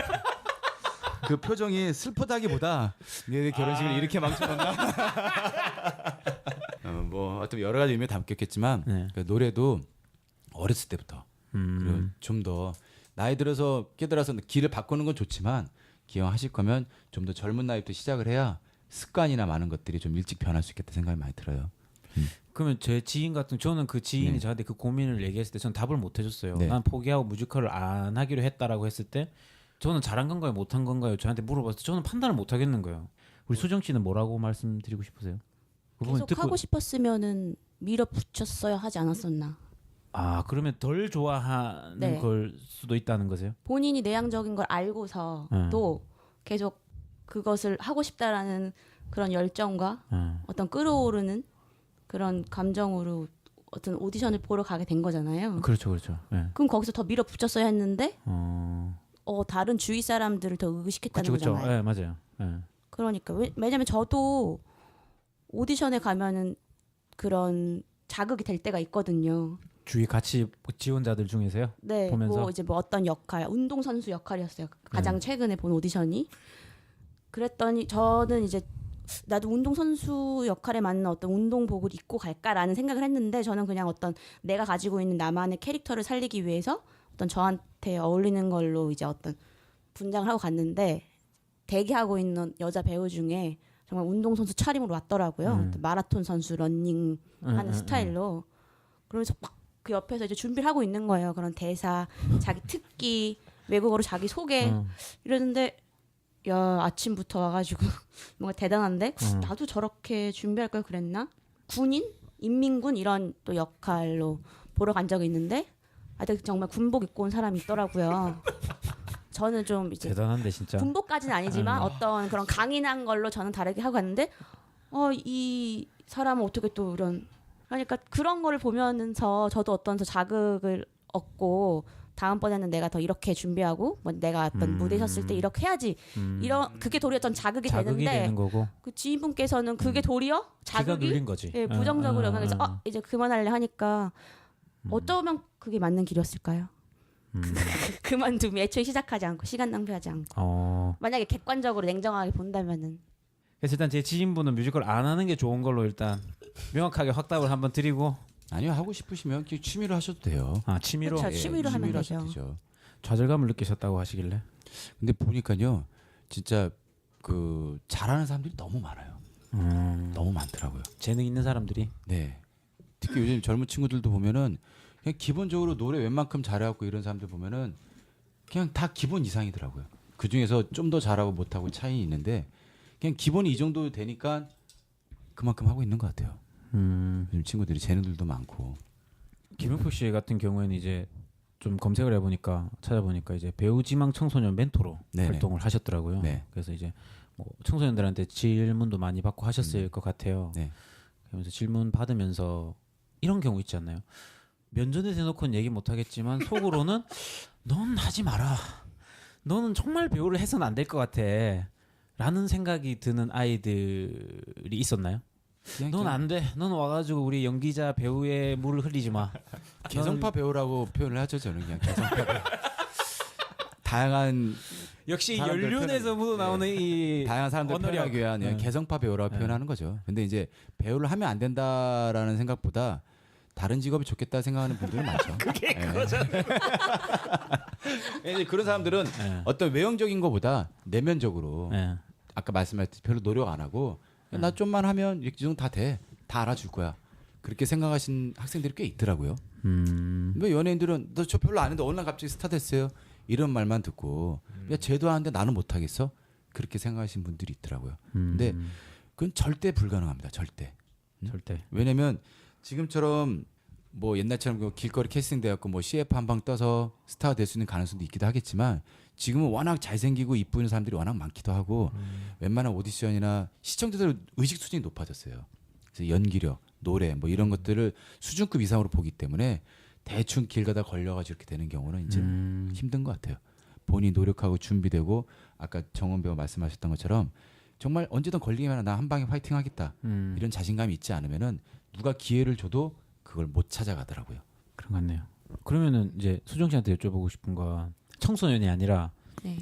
그 표정이 슬프다기보다 내 결혼식을 이렇게 망쳐놨나? 뭐 어떤 여러 가지 의미를 담겼겠지만 그 노래도 어렸을 때부터 그리고 좀 더 나이 들어서 깨달아서 길을 바꾸는 건 좋지만 기왕하실 거면 좀 더 젊은 나이부터 시작을 해야 습관이나 많은 것들이 좀 일찍 변할 수 있겠다 생각이 많이 들어요. 그러면 제 지인 같은 저는 그 지인이 네. 저한테 그 고민을 얘기했을 때 저는 답을 못 해줬어요. 네. 난 포기하고 뮤지컬을 안 하기로 했다라고 했을 때 저는 잘한 건가요, 못한 건가요? 저한테 물어봤을 때 저는 판단을 못 하겠는 거예요. 우리 수정 씨는 뭐라고 말씀드리고 싶으세요? 그 부분 계속 하고 싶었으면은 밀어붙였어야 하지 않았었나. 그러면 덜 좋아하는 네. 걸 수도 있다는 거세요? 본인이 내향적인 걸 알고서도 계속 그것을 하고 싶다라는 그런 열정과 어떤 끌어오르는 그런 감정으로 어떤 오디션을 보러 가게 된 거잖아요. 그렇죠, 그렇죠. 네. 그럼 거기서 더 밀어붙였어야 했는데 다른 주위 사람들을 더 의식했다는 그렇죠, 거잖아요. 네, 맞아요. 네. 그러니까 왜냐면 저도 오디션에 가면은 그런 자극이 될 때가 있거든요. 주위 같이 지원자들 중에서요? 네, 보면서? 뭐 이제 뭐 어떤 역할, 운동선수 역할이었어요. 가장 최근에 본 오디션이. 그랬더니 저는 이제 나도 운동선수 역할에 맞는 어떤 운동복을 입고 갈까라는 생각을 했는데 저는 그냥 어떤 내가 가지고 있는 나만의 캐릭터를 살리기 위해서 어떤 저한테 어울리는 걸로 이제 어떤 분장을 하고 갔는데 대기하고 있는 여자 배우 중에 정말 운동선수 차림으로 왔더라고요. 마라톤 선수 러닝 하는 스타일로. 그러면서 막 그 옆에서 이제 준비를 하고 있는 거예요. 그런 대사, 자기 특기, 외국어로 자기 소개 이러는데 야 아침부터 와가지고 뭔가 대단한데 나도 저렇게 준비할 걸 그랬나? 군인, 인민군 이런 또 역할로 보러 간 적이 있는데 정말 군복 입고 온 사람이 있더라고요. 저는 좀 이제 대단한데 진짜. 군복까지는 아니지만 어떤 그런 강인한 걸로 저는 다르게 하고 갔는데 이 사람은 어떻게 또 이런 그러니까 그런 거를 보면서 저도 어떤 더 자극을 얻고 다음번에는 내가 더 이렇게 준비하고 뭐 내가 어떤 무대에 섰을 때 이렇게 해야지 이런 그게 도리어 전 자극이 자극이 되는데 되는 거고. 그 지인분께서는 그게 도리어 기가 자극이 눌린 거지. 예, 부정적으로 영향해서 이제 그만할래 하니까 어쩌면 그게 맞는 길이었을까요? 그만두면 애초에 시작하지 않고 시간 낭비하지 않고 만약에 객관적으로 냉정하게 본다면은 그래서 일단 제 지인분은 뮤지컬 안 하는 게 좋은 걸로 일단 명확하게 확답을 한번 드리고. 아니요, 하고 싶으시면 그냥 취미로 하셔도 돼요. 아, 취미로. 그렇죠. 취미로 하면 하셔도 되죠. 좌절감을 느끼셨다고 하시길래. 근데 보니까요, 진짜 그 잘하는 사람들이 너무 많아요. 너무 많더라고요. 재능 있는 사람들이. 네. 특히 요즘 젊은 친구들도 보면은 그냥 기본적으로 노래 웬만큼 잘해갖고 이런 사람들 보면은 그냥 다 기본 이상이더라고요. 그 중에서 좀 더 잘하고 못하고 차이 있는데 그냥 기본이 이 정도 되니까 그만큼 하고 있는 것 같아요. 요즘 친구들이 재능들도 많고. 김용표 씨 같은 경우에는 이제 좀 검색을 해보니까 찾아보니까 이제 배우 지망 청소년 멘토로 네네. 활동을 하셨더라고요. 네. 그래서 이제 뭐 청소년들한테 질문도 많이 받고 하셨을 것 같아요. 네. 그러면서 질문 받으면서 이런 경우 있지 않나요? 면전에 대놓고는 얘기 못 하겠지만 속으로는 넌 하지 마라. 너는 정말 배우를 해서는 안 될 것 같아. 라는 생각이 드는 아이들이 있었나요? 넌 안 돼. 넌 와가지고 우리 연기자 배우의 물을 흘리지 마. 개성파 배우라고 표현을 하죠, 저는 그냥 개성파 배우. 다양한 역시 사람들 연륜에서 묻어나오는 이 다양한 사람들 언어력. 표현하기 위한 네. 개성파 배우라고 네. 표현하는 거죠. 근데 이제 배우를 하면 안 된다라는 생각보다 다른 직업이 좋겠다 생각하는 분들이 많죠. 그게 그거잖아요. 이제 그런 사람들은 네. 어떤 외형적인 것보다 내면적으로 네. 아까 말씀하셨듯이 별로 노력 안 하고 나 좀만 하면 이 정도 다 돼. 다 알아줄 거야. 그렇게 생각하신 학생들이 꽤 있더라고요. 왜 연예인들은 너 저 별로 안 했는데 어느 날 갑자기 스타 됐어요. 이런 말만 듣고 야 쟤도 하는데 나는 못 하겠어? 그렇게 생각하시는 분들이 있더라고요. 근데 그건 절대 불가능합니다. 절대. 절대. 왜냐면 지금처럼 뭐 옛날처럼 그 길거리 캐스팅 돼갖고 뭐 CF 한 방 떠서 스타가 될 수 있는 가능성도 있기도 하겠지만 지금은 워낙 잘생기고 이쁜 사람들이 워낙 많기도 하고 웬만한 오디션이나 시청자들 의식 수준이 높아졌어요. 그래서 연기력, 노래 뭐 이런 것들을 수준급 이상으로 보기 때문에 대충 길 가다 걸려가지고 이렇게 되는 경우는 이제 힘든 것 같아요. 본인이 노력하고 준비되고 아까 정원 배우 말씀하셨던 것처럼 정말 언제든 걸리기만 하면 나 한 방에 화이팅 하겠다 이런 자신감이 있지 않으면은 누가 기회를 줘도 그걸 못 찾아가더라고요. 그런 것 같네요. 그러면은 이제 수정 씨한테 여쭤보고 싶은 건 청소년이 아니라 네.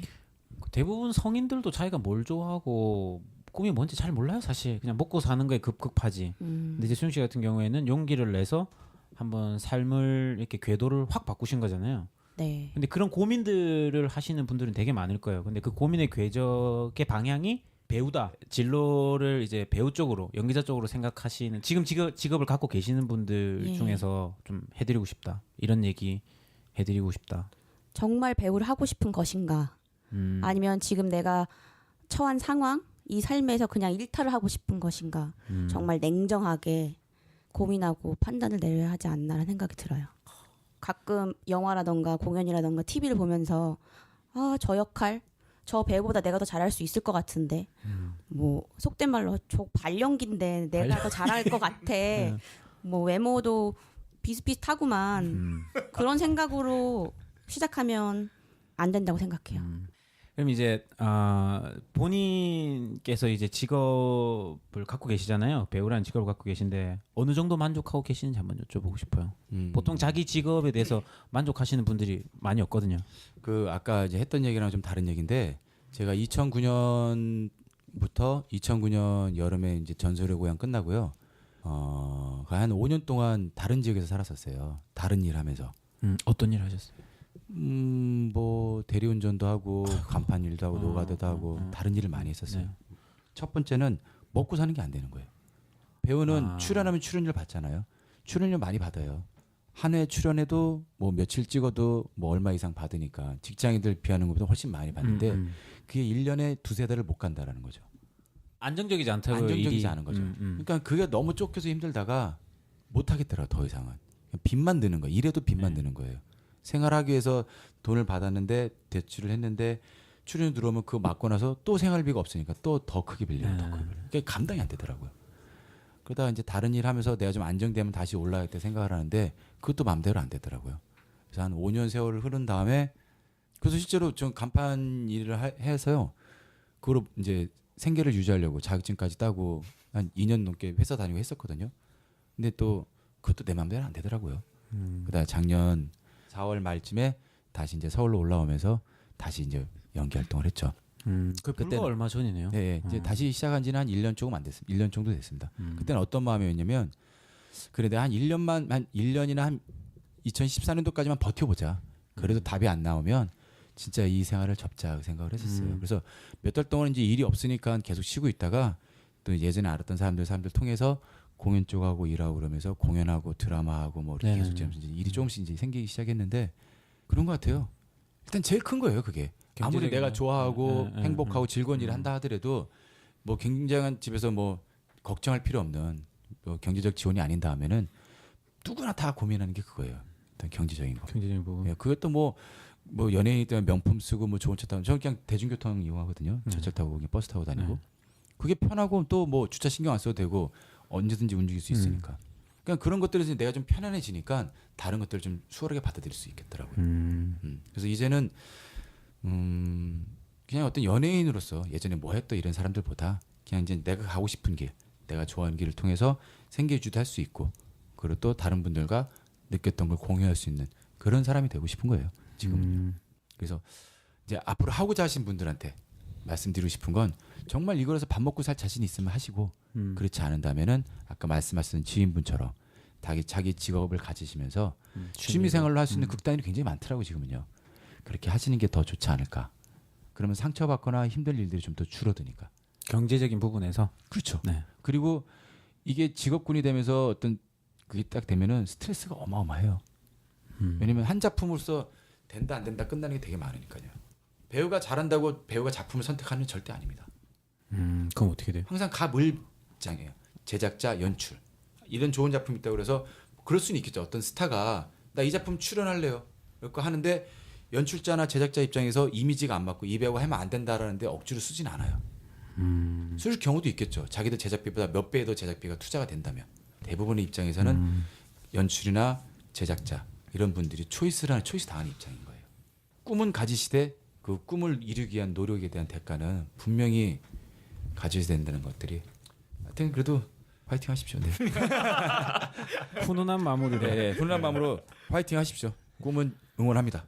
대부분 성인들도 자기가 뭘 좋아하고 꿈이 뭔지 잘 몰라요. 사실 그냥 먹고 사는 거에 급급하지. 근데 이제 수정 씨 같은 경우에는 용기를 내서 한번 삶을 이렇게 궤도를 확 바꾸신 거잖아요. 네. 근데 그런 고민들을 하시는 분들은 되게 많을 거예요. 근데 그 고민의 궤적의 방향이 배우다. 진로를 이제 배우 쪽으로, 연기자 쪽으로 생각하시는 지금 직업을 갖고 계시는 분들 예. 중에서 좀 해드리고 싶다. 이런 얘기 해드리고 싶다. 정말 배우를 하고 싶은 것인가? 아니면 지금 내가 처한 상황, 이 삶에서 그냥 일탈을 하고 싶은 것인가? 정말 냉정하게 고민하고 판단을 내려야 하지 않나라는 생각이 들어요. 가끔 영화라던가 공연이라던가 TV를 보면서 아, 저 역할, 저 배우보다 내가 더 잘할 수 있을 것 같은데 뭐 속된 말로 저 발연기인데 내가 더 잘할 것 같아. 뭐 외모도 비슷비슷하구만. 그런 생각으로 시작하면 안 된다고 생각해요. 그럼 이제 본인께서 이제 직업을 갖고 계시잖아요. 배우라는 직업을 갖고 계신데 어느 정도 만족하고 계시는지 한번 여쭤보고 싶어요. 보통 자기 직업에 대해서 만족하시는 분들이 많이 없거든요. 그 아까 이제 했던 얘기랑 좀 다른 얘기인데 제가 2009년부터 2009년 여름에 이제 전설의 고향 끝나고요. 한 5년 동안 다른 지역에서 살았었어요. 다른 일 하면서. 어떤 일 하셨어요? 뭐 대리운전도 하고 간판 일도 하고 노가다도 하고 다른 일을 많이 했었어요. 네. 첫 번째는 먹고 사는 게 안 되는 거예요. 배우는 출연하면 출연료 받잖아요. 출연료 많이 받아요. 한 회 출연해도 뭐 며칠 찍어도 뭐 얼마 이상 받으니까 직장인들 비하는 것보다 훨씬 많이 받는데 그게 1년에 두세 달을 못 간다라는 거죠. 안정적이지 않다고요. 안정적이지 일이. 않은 거죠. 그러니까 그게 너무 쫓겨서 힘들다가 못 하겠더라고 더 이상은. 빚만 드는 거예요. 이래도 빚만 드는 거예요. 생활하기 위해서 돈을 받았는데 대출을 했는데 출연료 들어오면 그거 맞고 나서 또 생활비가 없으니까 또 더 크게 빌려요. 더 크게 빌려요. 그게 감당이 안 되더라고요. 그러다가 이제 다른 일 하면서 내가 좀 안정되면 다시 올라가겠다 생각을 하는데 그것도 마음대로 안 되더라고요. 그래서 한 5년 세월을 흐른 다음에 그래서 실제로 좀 간판 일을 해서요. 그거로 이제 생계를 유지하려고 자격증까지 따고 한 2년 넘게 회사 다니고 했었거든요. 근데 또 그것도 내 마음대로 안 되더라고요. 그다음에 작년 4월 말쯤에 다시 이제 서울로 올라오면서 다시 이제 연기 활동을 했죠. 그 불과 그때는- 얼마 전이네요. 네, 이제 다시 시작한 지는 한 1년 조금 안 됐습니다. 1년 정도 됐습니다. 그때는 어떤 마음이었냐면 그래 내가 한 1년이나 한 2014년도까지만 버텨보자. 그래도 답이 안 나오면 진짜 이 생활을 접자 생각을 했었어요. 그래서 몇 달 동안 이제 일이 없으니까 계속 쉬고 있다가 또 예전에 알았던 사람들 통해서 공연 쪽하고 일하고 그러면서 공연하고 드라마하고 뭐 이렇게 네. 계속 지금 이제 일이 조금씩 이제 생기기 시작했는데 그런 것 같아요. 일단 제일 큰 거예요, 그게. 아무리 경제적인 내가 거. 좋아하고 네, 네, 행복하고 즐거운 일을 한다 하더라도 뭐 굉장한 집에서 뭐 걱정할 필요 없는 뭐 경제적 지원이 아닌 다음에는 누구나 다 고민하는 게 그거예요. 일단 경제적인 거. 경제적인 부분. 예, 그것도 뭐 연예인이 때문에 명품 쓰고 뭐 좋은 차 타고 저 그냥 대중교통 이용하거든요. 전철 타고 그냥 버스 타고 다니고. 네. 그게 편하고 또 뭐 주차 신경 안 써도 되고 언제든지 움직일 수 있으니까. 그러니까 그런 것들에서 내가 좀 편안해지니까 다른 것들을 좀 수월하게 받아들일 수 있겠더라고요. 그래서 이제는 그냥 어떤 연예인으로서 예전에 뭐 했던 이런 사람들보다 그냥 이제 내가 가고 싶은 길, 내가 좋아하는 길을 통해서 생계주도 할 수 있고 그리고 또 다른 분들과 느꼈던 걸 공유할 수 있는 그런 사람이 되고 싶은 거예요. 지금은요. 그래서 이제 앞으로 하고자 하신 분들한테 말씀드리고 싶은 건 정말 이거에서 밥 먹고 살 자신 있으면 하시고 그렇지 않은다면은 아까 말씀하신 지인분처럼 자기 직업을 가지시면서 취미 생활로 할 수 있는 극단이 굉장히 많더라고요. 지금은요. 그렇게 하시는 게 더 좋지 않을까. 그러면 상처받거나 힘들 일들이 좀 더 줄어드니까. 경제적인 부분에서 그렇죠. 네. 그리고 이게 직업군이 되면서 어떤 그게 딱 되면은 스트레스가 어마어마해요. 왜냐면 한 작품으로서 된다 안 된다 끝나는 게 되게 많으니까요. 배우가 잘한다고 배우가 작품을 선택하는 건 절대 아닙니다. 그럼 어떻게 돼요? 항상 가물장이에요. 제작자, 연출 이런 좋은 작품이 있다고 그래서 그럴 수는 있겠죠. 어떤 스타가 나 이 작품 출연할래요. 이렇게 하는데 연출자나 제작자 입장에서 이미지가 안 맞고 이 배우가 하면 안 된다라는데 억지로 쓰진 않아요. 쓸 경우도 있겠죠. 자기들 제작비보다 몇 배의 더 제작비가 투자가 된다면 대부분의 입장에서는 연출이나 제작자 이런 분들이 초이스 당하는 입장인 거예요. 꿈은 가지시되 그 꿈을 이루기 위한 노력에 대한 대가는 분명히 가져야 된다는 것들이 하여튼 그래도 화이팅 하십시오. 네. 훈훈한 마무리를. 네, 훈훈한 마음으로 화이팅 하십시오. 꿈은 응원합니다.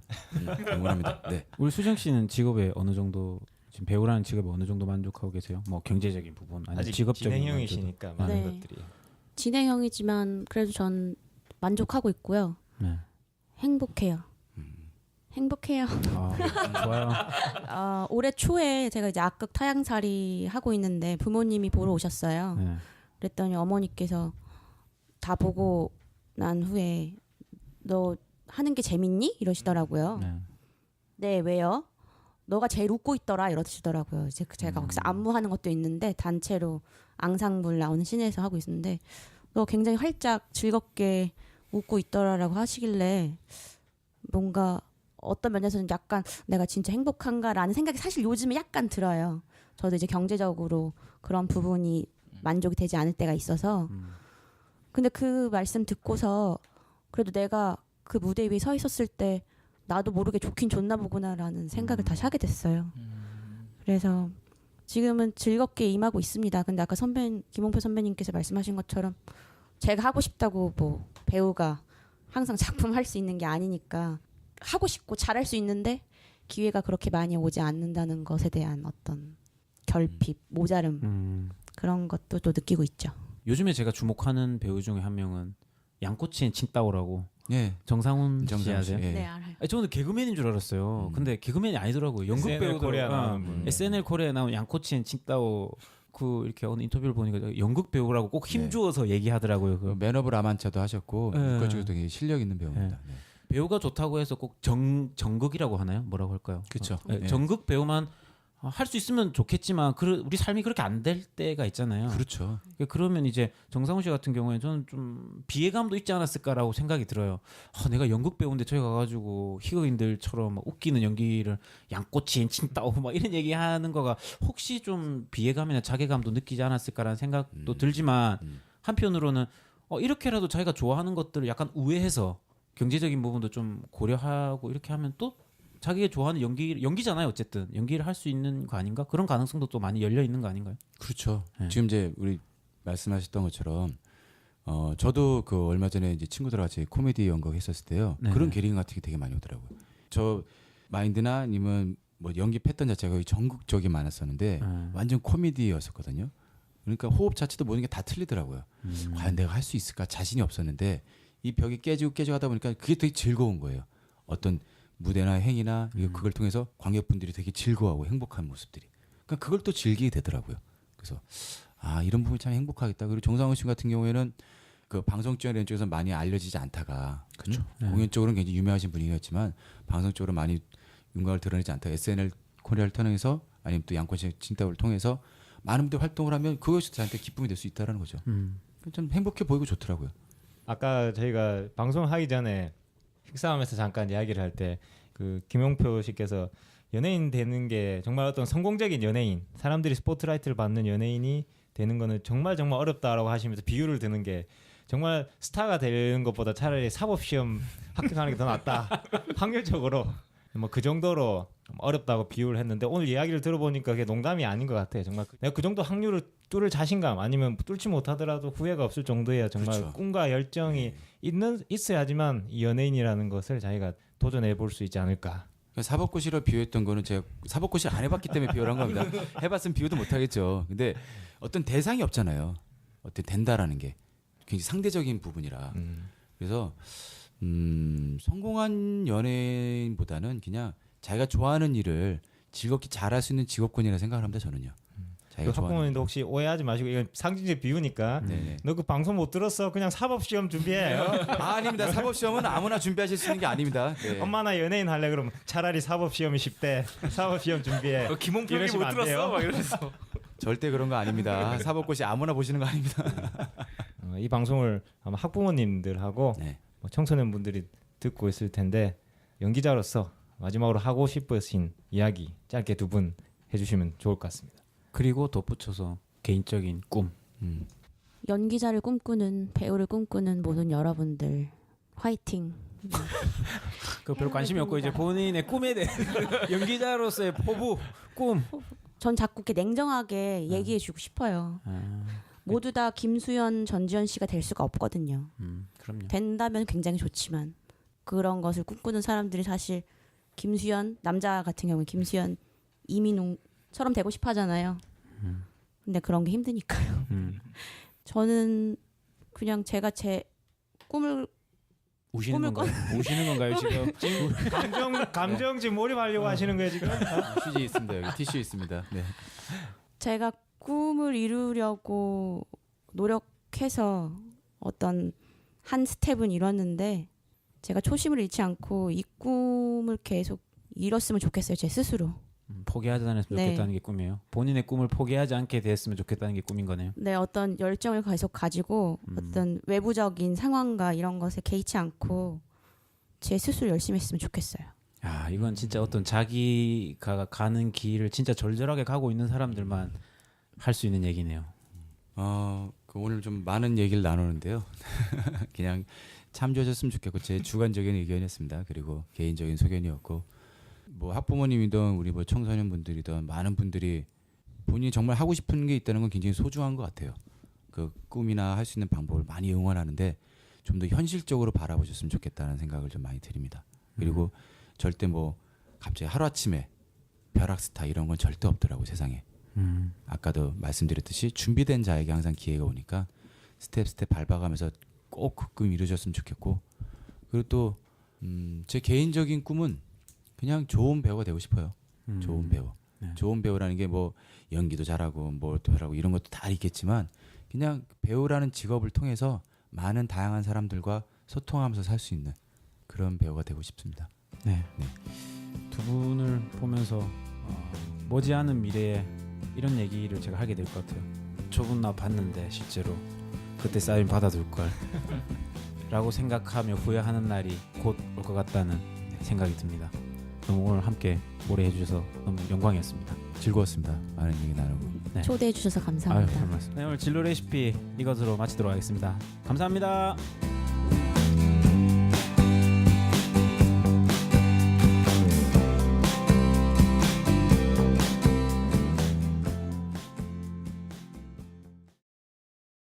응원합니다. 네. 우리 수정 씨는 직업에 어느 정도 지금 배우라는 직업에 어느 정도 만족하고 계세요? 뭐 경제적인 부분 아니면 아직 직업적인 진행형이시니까 많은 네. 것들이. 진행형이지만 그래도 전 만족하고 있고요. 네. 행복해요. 행복해요. 좋아요. 올해 초에 제가 이제 악극 타향살이 하고 있는데 부모님이 보러 오셨어요. 네. 그랬더니 어머니께서 다 보고 난 후에 너 하는 게 재밌니? 이러시더라고요. 네. 네, 왜요? 너가 제일 웃고 있더라 이러시더라고요. 이제 제가 거기서 안무하는 것도 있는데 단체로 앙상블 나오는 신에서 하고 있는데 너 굉장히 활짝 즐겁게 웃고 있더라라고 하시길래 뭔가 어떤 면에서는 약간 내가 진짜 행복한가라는 생각이 사실 요즘에 약간 들어요. 저도 이제 경제적으로 그런 부분이 만족이 되지 않을 때가 있어서 근데 그 말씀 듣고서 그래도 내가 그 무대 위에 서 있었을 때 나도 모르게 좋긴 좋나 보구나라는 생각을 다시 하게 됐어요. 그래서 지금은 즐겁게 임하고 있습니다. 근데 아까 김홍표 선배님께서 말씀하신 것처럼 제가 하고 싶다고 뭐 배우가 항상 작품 할 수 있는 게 아니니까 하고 싶고 잘할 수 있는데 기회가 그렇게 많이 오지 않는다는 것에 대한 어떤 결핍, 모자름 그런 것도 또 느끼고 있죠. 요즘에 제가 주목하는 배우 중에 한 명은 양꼬치엔 칭따오라고 네. 정상훈 씨 정상훈 씨, 아세요? 예. 네, 알아요. 아니, 저는 개그맨인 줄 알았어요. 근데 개그맨이 아니더라고요. 연극 SNL 배우들. 코리아 나오는 분. SNL 코리아에 나온 양꼬치엔 칭따오 그 이렇게 어느 인터뷰를 보니까 연극 배우라고 꼭 힘주어서 얘기하더라고요. 그 맨 오브 라만차도 하셨고 네. 그쪽도 되게 실력 있는 배우입니다. 네. 배우가 좋다고 해서 꼭 정극이라고 하나요? 뭐라고 할까요? 그쵸. 네, 네. 정극 배우만 할 수 있으면 좋겠지만 우리 삶이 그렇게 안 될 때가 있잖아요. 그렇죠. 그러면 이제 정상훈 씨 같은 경우에 저는 좀 비애감도 있지 않았을까라고 생각이 들어요. 내가 연극 배우인데 저기 가가지고 희극인들처럼 막 웃기는 연기를 양꼬치엔 칭따오 막 이런 얘기하는 거가 혹시 좀 비애감이나 자괴감도 느끼지 않았을까라는 생각도 들지만 한편으로는 이렇게라도 자기가 좋아하는 것들을 약간 우회해서 경제적인 부분도 좀 고려하고 이렇게 하면 또 자기가 좋아하는 연기잖아요. 어쨌든 연기를 할 수 있는 거 아닌가? 그런 가능성도 또 많이 열려 있는 거 아닌가요? 그렇죠. 네. 지금 이제 우리 말씀하셨던 것처럼 저도 그 얼마 전에 이제 친구들과 같이 코미디 연극 했었을 때요. 네네. 그런 게링 같은 게 되게 많이 오더라고요. 저 마인드나 아니면 뭐 연기 패턴 자체가 거의 전극적이 많았었는데 완전 코미디였었거든요. 그러니까 호흡 자체도 모든 게 다 틀리더라고요. 과연 내가 할 수 있을까 자신이 없었는데 이 벽이 깨지고 하다 보니까 그게 되게 즐거운 거예요. 어떤 무대나 행위나 그걸 통해서 관객분들이 되게 즐거워하고 행복한 모습들이. 그러니까 그걸 또 즐기게 되더라고요. 그래서 아 이런 부분이 참 행복하겠다. 그리고 정상훈 씨 같은 경우에는 그 방송 출연 이런 쪽에서 많이 알려지지 않다가 그렇죠. 공연 쪽으로는 굉장히 유명하신 분이었지만 방송 쪽으로 많이 윤곽을 드러내지 않다가 SNL 코리아를 통해서 아니면 또 양권 씨 칭따오를 통해서 많은 분들 활동을 하면 그것이 저한테 기쁨이 될 수 있다라는 거죠. 좀 행복해 보이고 좋더라고요. 아까 저희가 방송하기 전에 식사하면서 잠깐 이야기를 할 때 그 김용표 씨께서 연예인 되는 게 정말 어떤 성공적인 연예인, 사람들이 스포트라이트를 받는 연예인이 되는 거는 정말 어렵다라고 하시면서 비유를 드는 게 정말 스타가 되는 것보다 차라리 사법시험 합격하는 게 더 낫다. 확률적으로 뭐 그 정도로 어렵다고 비유를 했는데 오늘 이야기를 들어보니까 그게 농담이 아닌 것 같아요. 정말 내가 그 정도 확률을 뚫을 자신감 아니면 뚫지 못하더라도 후회가 없을 정도의 정말 그렇죠. 꿈과 열정이 있어야지만 이 연예인이라는 것을 자기가 도전해 볼 수 있지 않을까. 사법고시로 비유했던 거는 제가 사법고시를 안 해봤기 때문에 비유를 한 겁니다. 해봤으면 비유도 못하겠죠. 근데 어떤 대상이 없잖아요. 어떻게 된다라는 게 굉장히 상대적인 부분이라. 그래서 성공한 연예인보다는 그냥 자기가 좋아하는 일을 즐겁게 잘할 수 있는 직업군이라 생각을 합니다. 저는요. 그 자기가 좋아하는 학부모님도 혹시 오해하지 마시고 이건 상징적 비유니까 네네. 너 그 방송 못 들었어? 그냥 사법시험 준비해. 아닙니다. 사법시험은 아무나 준비하실 수 있는 게 아닙니다. 네. 엄마 나 연예인 할래 그러면 차라리 사법시험이 쉽대. 사법시험 준비해. 김홍표기 이러시면 못 안 돼요. 들었어? 막 이러면서. 절대 그런 거 아닙니다. 사법고시 아무나 보시는 거 아닙니다. 이 방송을 아마 학부모님들하고 네. 뭐 청소년분들이 듣고 있을 텐데 연기자로서 마지막으로 하고 싶으신 이야기 짧게 두 분 해주시면 좋을 것 같습니다. 그리고 덧붙여서 개인적인 꿈. 연기자를 꿈꾸는 배우를 꿈꾸는 모든 여러분들 화이팅. 그 별로 관심이 없고 이제 본인의 꿈에 대해 연기자로서의 포부, 꿈. 전 자꾸 이렇게 냉정하게 얘기해주고 싶어요. 모두 다 김수현, 전지현 씨가 될 수가 없거든요. 그럼요. 된다면 굉장히 좋지만 그런 것을 꿈꾸는 사람들이 사실 김수현 남자 같은 경우는 김수현, 이민웅처럼 되고 싶어하잖아요. 근데 그런 게 힘드니까요. 저는 그냥 제가 제 꿈을 우시는 꿈을 건가요? 우시는 건가요 지금? 감정지 몰입하려고 하시는 거예요 지금? 휴지 있습니다. 여기 티슈 있습니다. 네. 제가 꿈을 이루려고 노력해서 어떤 한 스텝은 이뤘는데 제가 초심을 잃지 않고 이 꿈을 계속 이뤘으면 좋겠어요. 제 스스로. 포기하지 않았으면 네. 좋겠다는 게 꿈이에요. 본인의 꿈을 포기하지 않게 됐으면 좋겠다는 게 꿈인 거네요. 네, 어떤 열정을 계속 가지고 어떤 외부적인 상황과 이런 것에 개의치 않고 제 스스로 열심히 했으면 좋겠어요. 야, 이건 진짜 어떤 자기가 가는 길을 진짜 절절하게 가고 있는 사람들만 할 수 있는 얘기네요. 그 오늘 좀 많은 얘기를 나누는데요. 그냥 참조하셨으면 좋겠고 제 주관적인 의견이었습니다. 그리고 개인적인 소견이었고 뭐 학부모님이든 우리 뭐 청소년분들이든 많은 분들이 본인이 정말 하고 싶은 게 있다는 건 굉장히 소중한 것 같아요. 그 꿈이나 할 수 있는 방법을 많이 응원하는데 좀 더 현실적으로 바라보셨으면 좋겠다는 생각을 좀 많이 드립니다. 그리고 절대 뭐 갑자기 하루아침에 벼락스타 이런 건 절대 없더라고요. 세상에. 아까도 말씀드렸듯이 준비된 자에게 항상 기회가 오니까 스텝 밟아가면서 꼭 그 꿈 이루셨으면 좋겠고 그리고 또 제 개인적인 꿈은 그냥 좋은 배우가 되고 싶어요. 좋은 배우. 네. 좋은 배우라는 게 뭐 연기도 잘하고 뭘 또 하고 이런 것도 다 있겠지만 그냥 배우라는 직업을 통해서 많은 다양한 사람들과 소통하면서 살 수 있는 그런 배우가 되고 싶습니다. 네. 네. 두 분을 보면서 머지않은 미래에 이런 얘기를 제가 하게 될 것 같아요. 저분 나 봤는데 실제로 그때 사인 받아둘 걸 라고 생각하며 후회하는 날이 곧 올 것 같다는 생각이 듭니다. 너무 오늘 함께 오래 해주셔서 너무 영광이었습니다. 즐거웠습니다. 많은 얘기 나누고. 네. 초대해 주셔서 감사합니다. 별 말씀. 네, 오늘 진로 레시피 이것으로 마치도록 하겠습니다. 감사합니다.